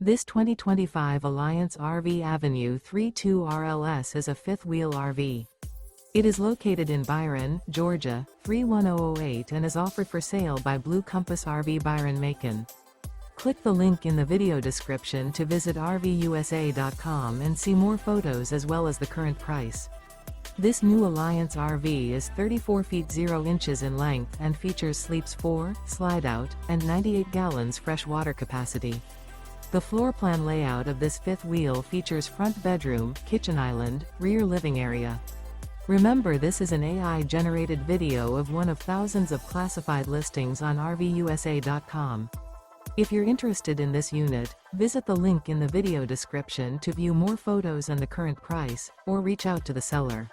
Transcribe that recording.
This 2025 Alliance RV Avenue 32 RLS is a fifth-wheel RV. It is located in Byron, Georgia, 31008 and is offered for sale by Blue Compass RV Byron-Macon. Click the link in the video description to visit RVUSA.com and see more photos as well as the current price. This new Alliance RV is 34 feet 0 inches in length and features sleeps 4, slide-out, and 98 gallons fresh water capacity. The floor plan layout of this fifth wheel features front bedroom, kitchen island, rear living area. Remember, this is an AI-generated video of one of thousands of classified listings on RVUSA.com. If you're interested in this unit, visit the link in the video description to view more photos and the current price, or reach out to the seller.